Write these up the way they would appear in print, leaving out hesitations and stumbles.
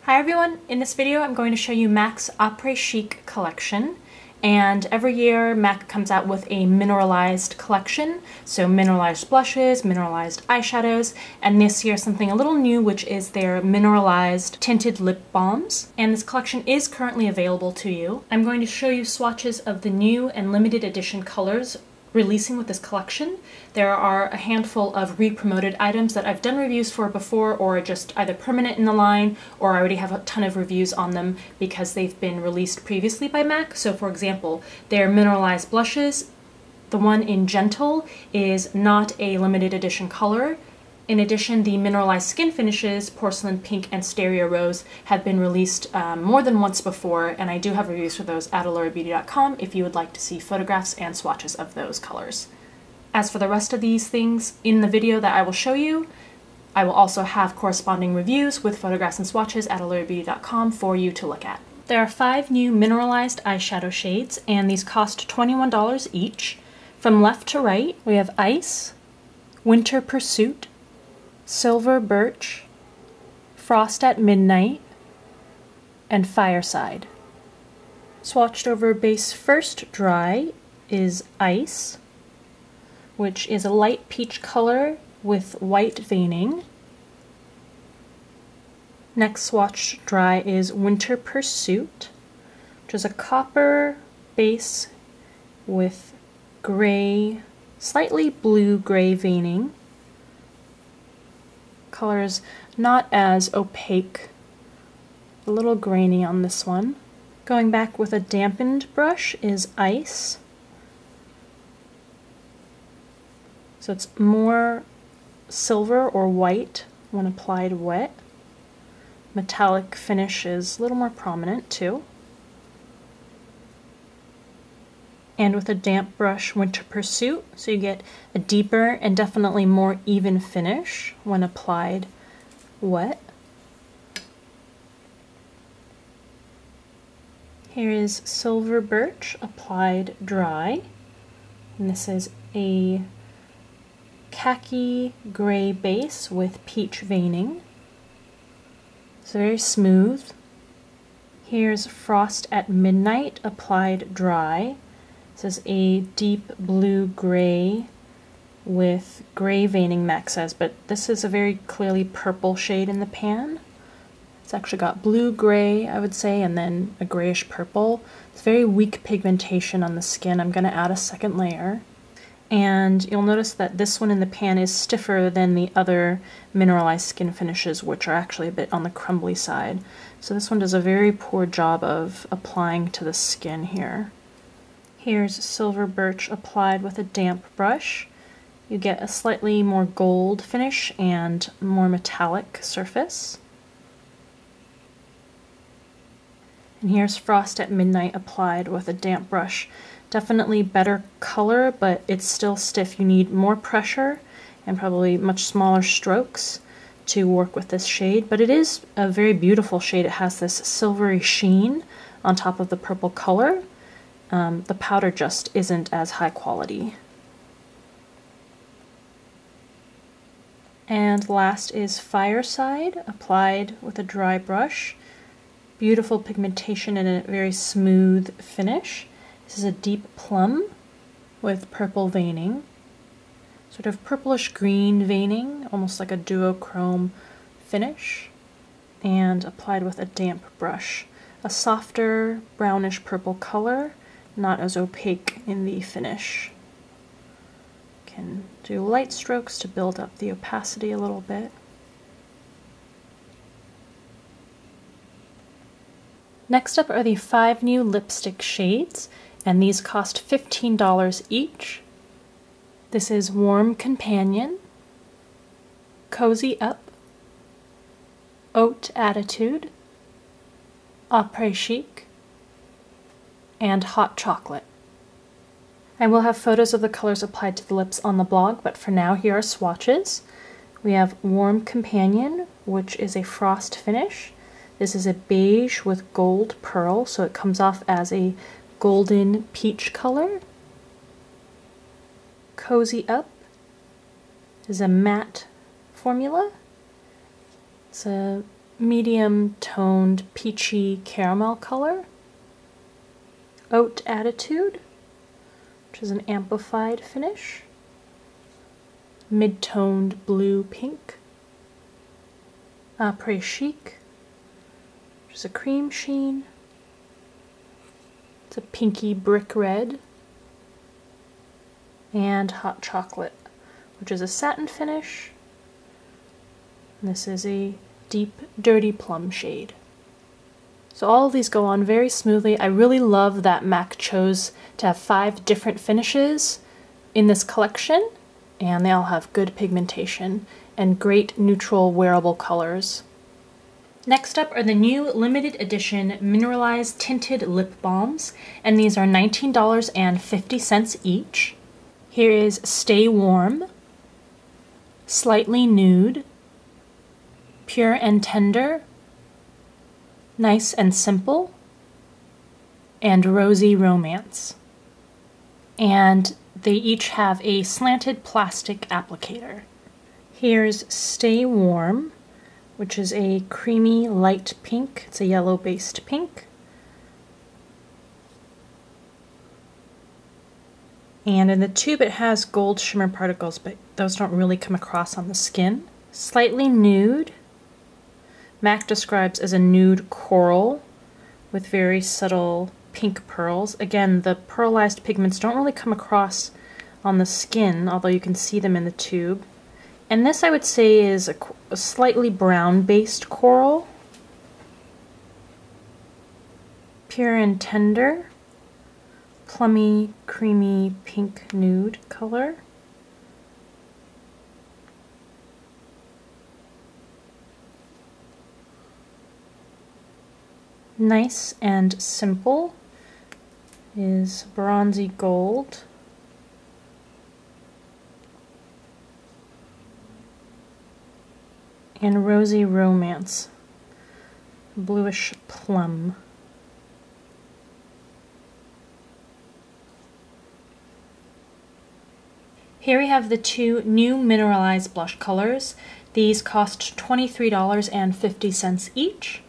Hi everyone, in this video I'm going to show you MAC's Apres Chic collection, and every year MAC comes out with a mineralized collection, so mineralized blushes, mineralized eyeshadows, and this year something a little new, which is their mineralized tinted lip balms, and this collection is currently available to you. I'm going to show you swatches of the new and limited edition colors releasing with this collection. There are a handful of re-promoted items that I've done reviews for before or are just either permanent in the line or I already have a ton of reviews on them because they've been released previously by MAC. So for example, their mineralized blushes, the one in Gentle is not a limited edition color. In addition, the mineralized skin finishes, Porcelain Pink and Stereo Rose, have been released more than once before, and I do have reviews for those at allurabeauty.com if you would like to see photographs and swatches of those colors. As for the rest of these things in the video that I will show you, I will also have corresponding reviews with photographs and swatches at allurabeauty.com for you to look at. There are 5 new mineralized eyeshadow shades, and these cost $21 each. From left to right, we have Ice, Winter Pursuit, Silver Birch, Frost at Midnight, and Fireside. Swatched over base first dry is Ice, which is a light peach color with white veining. Next swatched dry is Winter Pursuit, which is a copper base with gray, slightly blue-gray veining. Color is not as opaque, a little grainy on this one. Going back with a dampened brush is Ice. So it's more silver or white when applied wet. Metallic finish is a little more prominent too. And with a damp brush, Winter Pursuit, so you get a deeper and definitely more even finish when applied wet. Here is Silver Birch applied dry, and this is a khaki gray base with peach veining. It's very smooth. Here's Frost at Midnight applied dry. This is a deep blue-gray with gray veining, MAC says, but this is a very clearly purple shade in the pan. It's actually got blue-gray, I would say, and then a grayish purple. It's very weak pigmentation on the skin. I'm going to add a second layer. And you'll notice that this one in the pan is stiffer than the other mineralized skin finishes, which are actually a bit on the crumbly side. So this one does a very poor job of applying to the skin here. Here's Silver Birch applied with a damp brush. You get a slightly more gold finish and more metallic surface. And here's Frost at Midnight applied with a damp brush. Definitely better color, but it's still stiff. You need more pressure and probably much smaller strokes to work with this shade, but it is a very beautiful shade. It has this silvery sheen on top of the purple color. The powder just isn't as high quality. And last is Fireside, applied with a dry brush. Beautiful pigmentation and a very smooth finish. This is a deep plum with purple veining. Sort of purplish green veining, almost like a duochrome finish. And applied with a damp brush. A softer brownish purple color, not as opaque in the finish. Can do light strokes to build up the opacity a little bit. Next up are the 5 new lipstick shades, and these cost $15 each. This is Warm Companion, Cozy Up, Haute Attitude, Apres Chic, and Hot Chocolate. I will have photos of the colors applied to the lips on the blog, but for now here are swatches. We have Warm Companion, which is a frost finish. This is a beige with gold pearl, so it comes off as a golden peach color. Cozy Up is a matte formula. It's a medium toned peachy caramel color. Haute Attitude, which is an amplified finish. Mid-toned blue pink. Apres Chic, which is a cream sheen. It's a pinky brick red. And Hot Chocolate, which is a satin finish. And this is a deep, dirty plum shade. So all of these go on very smoothly. I really love that MAC chose to have 5 different finishes in this collection, and they all have good pigmentation and great neutral wearable colors. Next up are the new limited edition mineralized tinted lip balms, and these are $19.50 each. Here is Stay Warm, Slightly Nude, Pure and Tender, Nice and Simple, and Rosy Romance. And they each have a slanted plastic applicator. Here's Stay Warm, which is a creamy light pink. It's a yellow-based pink. And in the tube it has gold shimmer particles, but those don't really come across on the skin. Slightly Nude, MAC describes as a nude coral with very subtle pink pearls. Again, the pearlized pigments don't really come across on the skin, although you can see them in the tube. And this, I would say, is a slightly brown-based coral. Pure and Tender, plummy, creamy, pink nude color. Nice and Simple is bronzy gold. And Rosy Romance, bluish plum. Here we have the 2 new mineralized blush colors. These cost $23.50 each.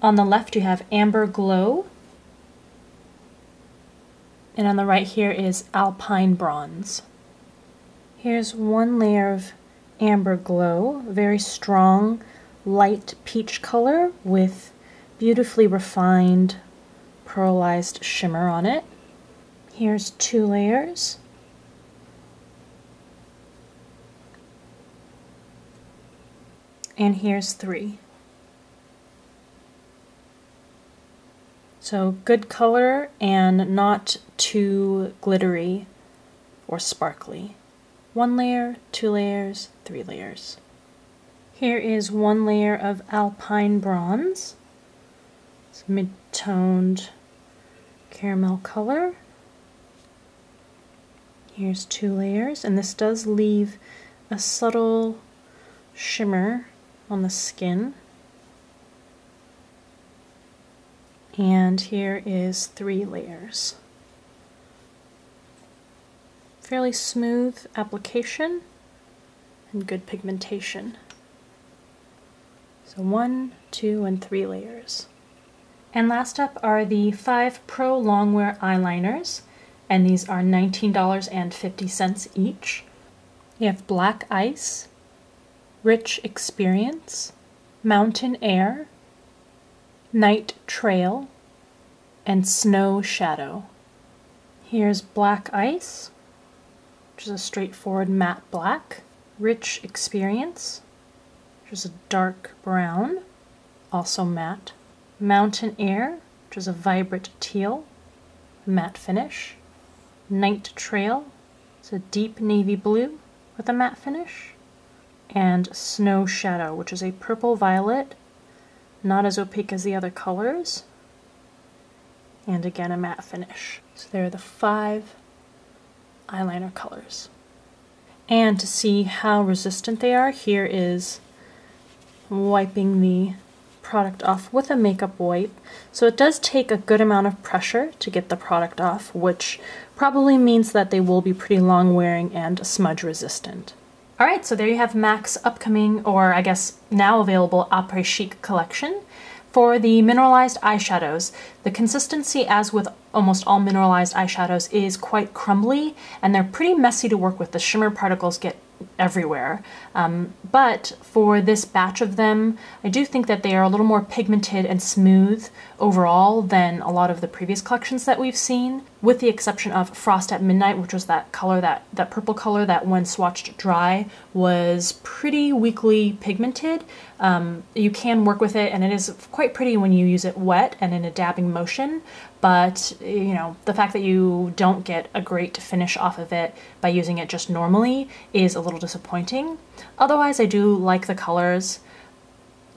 On the left you have Amber Glow, and on the right here is Alpine Bronze. Here's one layer of Amber Glow, very strong, light peach color with beautifully refined pearlized shimmer on it. Here's 2 layers. And here's 3. So good color and not too glittery or sparkly. 1 layer, 2 layers, 3 layers. Here is 1 layer of Alpine Bronze. It's mid-toned caramel color. Here's 2 layers, and this does leave a subtle shimmer on the skin. And here is 3 layers. Fairly smooth application and good pigmentation. So 1, 2, and 3 layers. And last up are the 5 Pro Longwear eyeliners, and these are $19.50 each. You have Black Ice, Rich Experience, Mountain Air, Night Trail, and Snow Shadow. Here's Black Ice, which is a straightforward matte black. Rich Experience, which is a dark brown, also matte. Mountain Air, which is a vibrant teal, matte finish. Night Trail, it's a deep navy blue with a matte finish. And Snow Shadow, which is a purple violet, not as opaque as the other colors, and again a matte finish. So there are the 5 eyeliner colors. And to see how resistant they are, here is wiping the product off with a makeup wipe. So it does take a good amount of pressure to get the product off, which probably means that they will be pretty long wearing and smudge resistant. Alright, so there you have MAC's upcoming, or I guess now available, Apres Chic collection. For the mineralized eyeshadows, the consistency, as with almost all mineralized eyeshadows, is quite crumbly, and they're pretty messy to work with. The shimmer particles get everywhere. But for this batch of them, I do think that they are a little more pigmented and smooth overall than a lot of the previous collections that we've seen, with the exception of Frost at Midnight, which was that color, that purple color that when swatched dry was pretty weakly pigmented. You can work with it, and it is quite pretty when you use it wet and in a dabbing motion, but you know, the fact that you don't get a great finish off of it by using it just normally is a little disappointing. Otherwise, I do like the colors.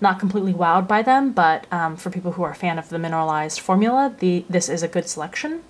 Not completely wowed by them, but for people who are a fan of the mineralized formula, this is a good selection.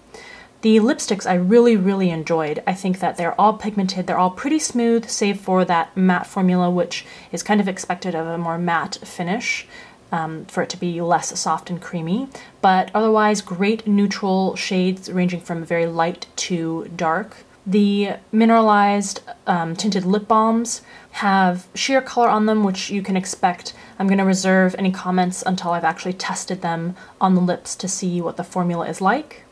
The lipsticks I really, really enjoyed. I think that they're all pigmented, they're all pretty smooth, save for that matte formula, which is kind of expected of a more matte finish, for it to be less soft and creamy. But otherwise, great neutral shades ranging from very light to dark. The mineralized tinted lip balms have sheer color on them, which you can expect. I'm going to reserve any comments until I've actually tested them on the lips to see what the formula is like.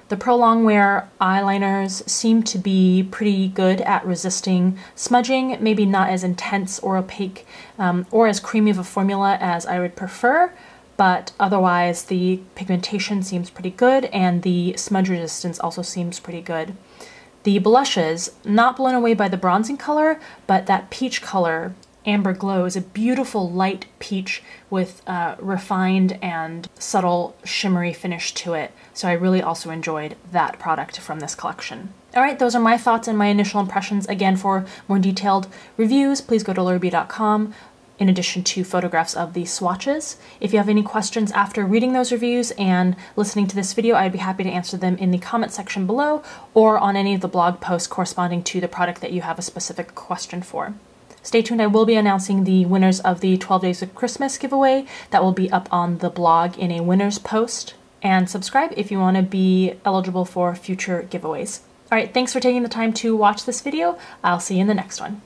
The Pro Longwear eyeliners seem to be pretty good at resisting smudging, maybe not as intense or opaque or as creamy of a formula as I would prefer, but otherwise the pigmentation seems pretty good and the smudge resistance also seems pretty good. The blushes, not blown away by the bronzing color, but that peach color, Amber Glow, is a beautiful light peach with refined and subtle shimmery finish to it. So I really also enjoyed that product from this collection. Alright, those are my thoughts and my initial impressions. Again, for more detailed reviews, please go to allura.com, in addition to photographs of the swatches. If you have any questions after reading those reviews and listening to this video, I'd be happy to answer them in the comment section below or on any of the blog posts corresponding to the product that you have a specific question for. Stay tuned, I will be announcing the winners of the 12 Days of Christmas giveaway. That will be up on the blog in a winners post. And subscribe if you want to be eligible for future giveaways. Alright, thanks for taking the time to watch this video. I'll see you in the next one.